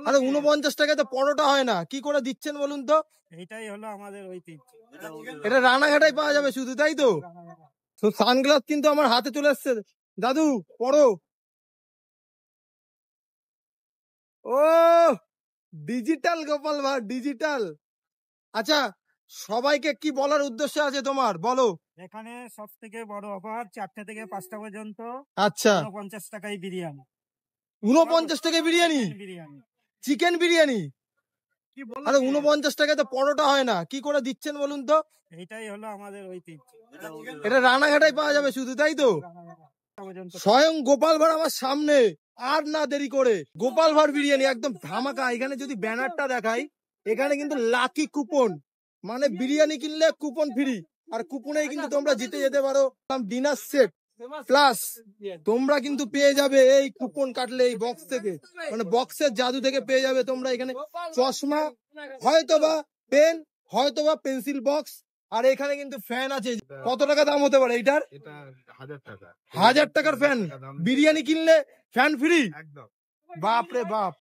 আরে 49 টাকায় তো পরোটা হয় না, কি করে দিচ্ছেন বলুন তো? এইটাই হলো আমাদের ঐতিহ্য। এটা রানাঘাটায় পাওয়া যাবে শুধু, তাই তো? তো সানগ্লাস কিন্তু আমার হাতে চলে এসছে, দাদু পড়ো। ও ডিজিটাল গোপাল ভাঁড়, ডিজিটাল। আচ্ছা, সবাইকে কি বলার উদ্দেশ্য আছে তোমার, বলো। এখানে সব থেকে বড় অফার 4টে থেকে 5টা পর্যন্ত আচ্ছা, 49 টাকায় বিরিয়ানি। 49 টাকায় বিরিয়ানি, বিরিয়ানি চিকেন বিরিয়ানি। কি বলবো? আরে 49 টাকায় তো পরোটা হয় না, কি করে দিচ্ছেন বলুন তো? এইটাই হলো আমাদের ঐতিহ্য। এটা রানাঘাটায় পাওয়া যাবে শুধু, তাই তো? পর্যন্ত স্বয়ং গোপাল ভাঁড় আমার সামনে, আর না দেরি করে গোপাল ভাঁড় বিরিয়ানি একদম ধামাকা। এখানে যদি ব্যানারটা দেখাই, এখানে কিন্তু লাকি কুপন, মানে বিরিয়ানি কিনলে কুপন ফ্রি, আর কুপনেই কিন্তু তোমরা জিতে যেতে পারো ডিনার সেট প্লাস। তোমরা কিন্তু পেয়ে যাবে এই কুপন কাটলে এই বক্স থেকে, মানে বক্সের জাদু থেকে পেয়ে যাবে তোমরা এখানে চশমা, হয়তোবা পেন, হয়তোবা পেন্সিল বক্স, আর এখানে কিন্তু ফ্যান আছে। কত টাকা দাম হতে পারে এইটার? এটা 1000 টাকা। 1000 টাকার ফ্যান, বিরিয়ানি কিনলে ফ্যান ফ্রি। একদম। বাপ রে বাপ।